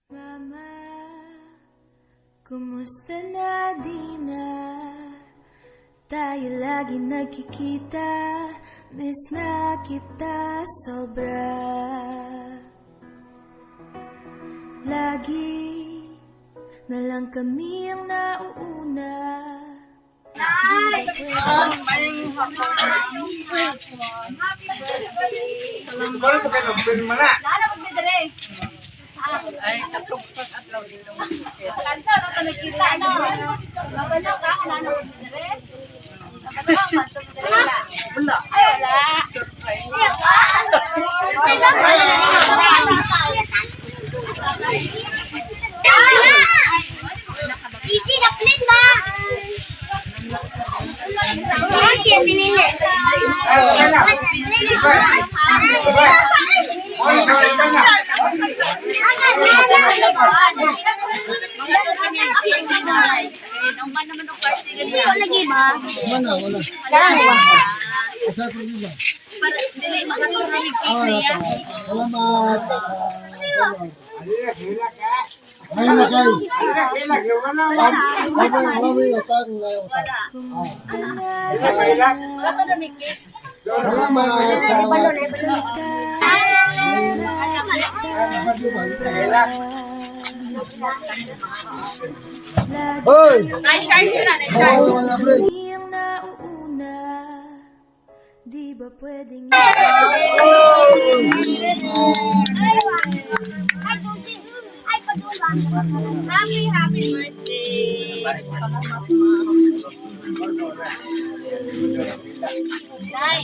Mama, kumusta na di na tayo lagi nagkikita? Miss na kita sobra. Lagi na lang kami ang nauuna. Ay, katungkot at law din naman. Kanta na ito nagkita. Gabalo ka, kanano ko dire? Gabalo, manto mo dire na. Wala. Ay, wala. Surprise. Easy na plate ba? Kasi pinili. Lagi ba? Wala. Asa problema? Salamat. Ay, lakay. Hoy! Kami ang nauuna. Di ba pwedeng Happy birthday! Nay,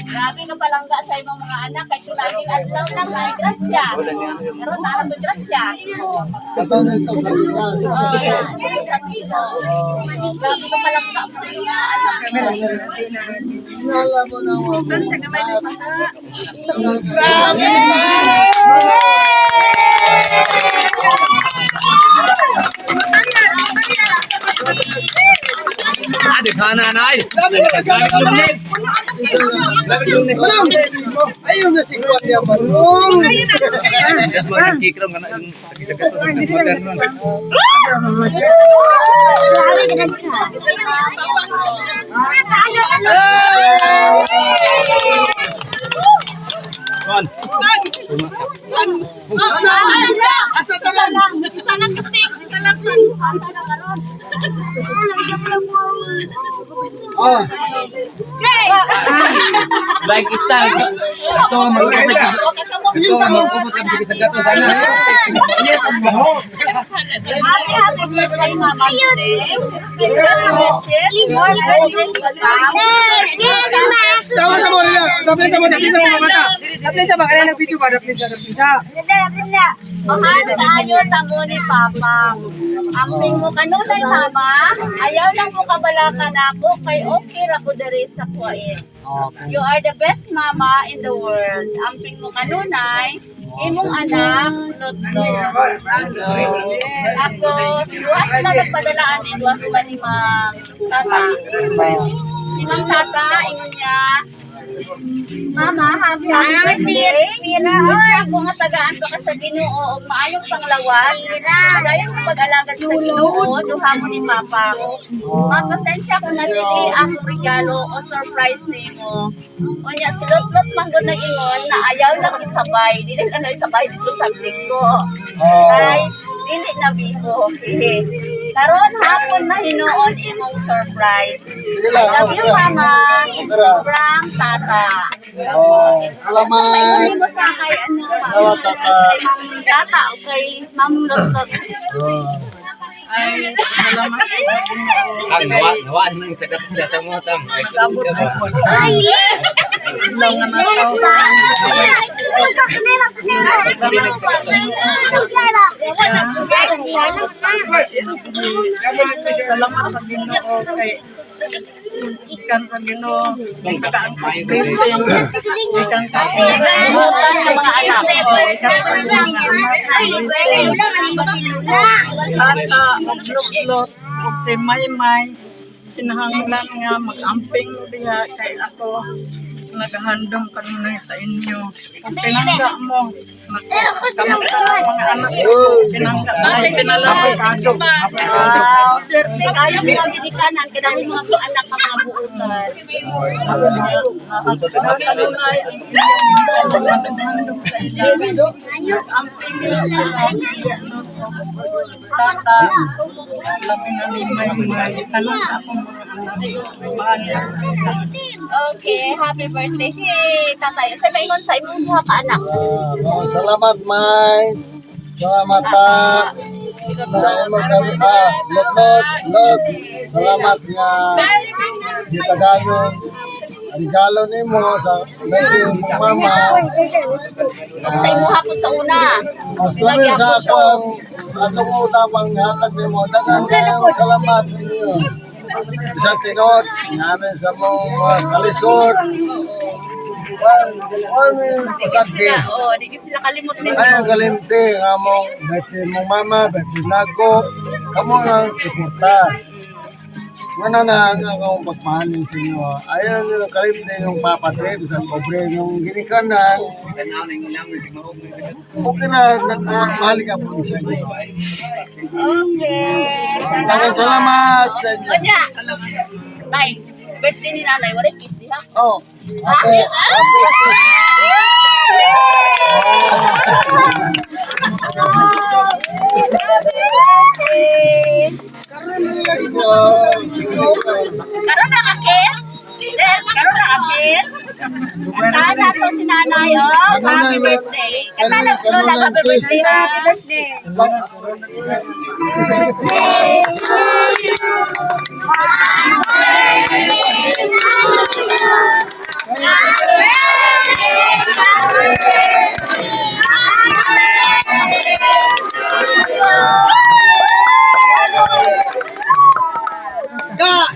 grabe ka palangga sa imong mga anak. Kaya laging adlaw lang ay grasya. Pero nalang mo grasya. Kataon na ito sa likas. Grabe ka palangga sa mga anak. Inala mo na ako. Ada khana nai. Ayun na si Juan niya marunong. Just makan kikram kana yung dekat Asa talan? Isalang kastik. Isalang Ah, Baik itang. Ito magkupot ka sa gato sana. Happy birthday, Mama. sama-sama nila. Dapat sama mata. Dapat sama kaya nag-video ba? Dapat sa. Mahal sa ayo tamo ni Papa. Amping mo kanunay mama. Ayaw lang mo kabalakan ako kay okay ra ko diri sa kuwait. You are the best mama in the world. Amping mo kanunay. Imong anak, Lotlo. Ako, duwas na nagpadalaan ni duwas pa ni Ma'am Tata. Si Ma'am Tata, ingon niya, Mama, happy birthday. Mira, gusto ko nga tagaan ko ka sa Ginoo. Maayong panglawas. Magayong sa pag-alagad sa Ginoo. Duha mo ni Papa. Pasensya ko na dili ang regalo o surprise nimo. Unya, si Lot-Lot manggod na ingon na ayaw lang isabay. Dili lang na isabay dito sa ko. Ay, dili na bigo. Karon hapon na hinuon imong surprise. I love you, Mama. From Tata. Salamat. Paingin mo sa kay ano, Salamat, Tata. kay Ma'am Tata o kay Ma'am Lotot. Ang nawa nang sa gato data mo tam. Salamat sa Ginoo kay ikan sa Ginoo kakaan ka blessing ikan ka Mga anak. Tata magluklos ug si Maymay kinahanglan nga mag-amping diha kay ako naghandom kanunay sa inyo. Kung pinangga mo, kamot ka ng mga anak ko, pinangga mo, pinalaki. Wow, swerte kayo mga ginikanan. Kailangan mga anak ng mga buutan. Kanunay ang inyong naghandom sa inyo. Ang tata, labi na ni may tanong akong mga anak. Mahal yan. Okay, happy birthday si tatay. Sa maingon sa imong buha ka anak. Salamat, May. Salamat, dahil mo kami, lot. Salamat nga gitagayon. Regalo ni mo sa lagi mong mama. At sa imo hapon sa una. Mas labi sa atong utapang hatag ni mo. Dagan kayong salamat sa inyo. Bisa tinod, namin sa mong kalisod. Pasagdi. Oo, di ko sila kalimot din. Ay, ang kalimti nga mong birthday mong mama, birthday nago. Kamu ang suporta. Ano na ang akong pagmahalin sa inyo. Ayaw nyo kalimti yung papatri, bisan pobre yung ginikanan. Okay na, nagmahali ka po sa inyo. Okay. Maraming salamat sa inyo. Onya. Tay, birthday ni nanay, wala kiss di ha? Oh, okay. Karon na ka kiss? Karon na ka kiss? Kanta na to si nanay, oh. Happy birthday. Kanta na to na happy birthday. Happy birthday.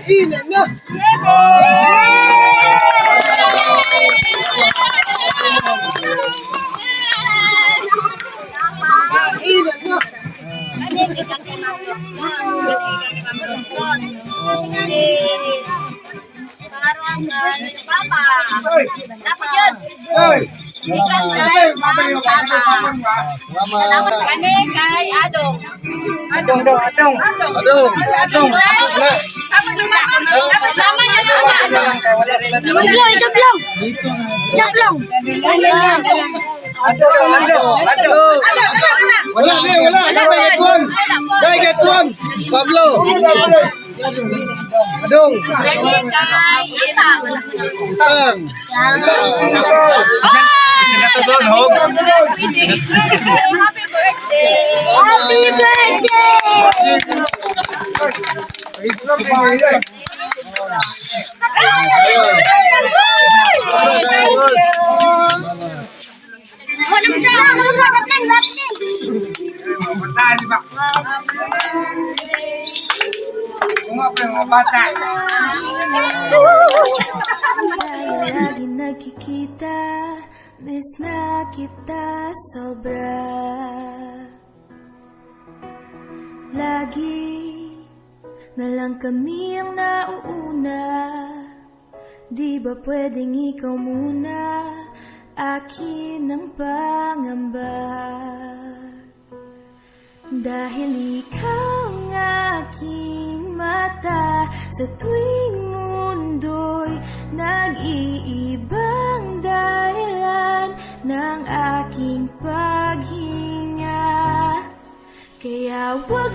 Kainan na! Kainan na! Parang papa. Dapat yun. Salamat. Kani kay Adong. Adong. Sama niya na sa Job lang. Dito na. Job lang. Wala. Get one. Pablo. Adong. Tang. Isa na to doon, Hog. Happy birthday! Happy Tayo lagi nagkikita, miss na kita sobra. Lagi na lang kami ang nauuna. Di ba pwedeng ikaw muna, akin ang pangamba. Dahil ikaw ang aking mata, sa tuwing mundo'y nag-iibang dahilan ng aking paghinga. Kaya huwag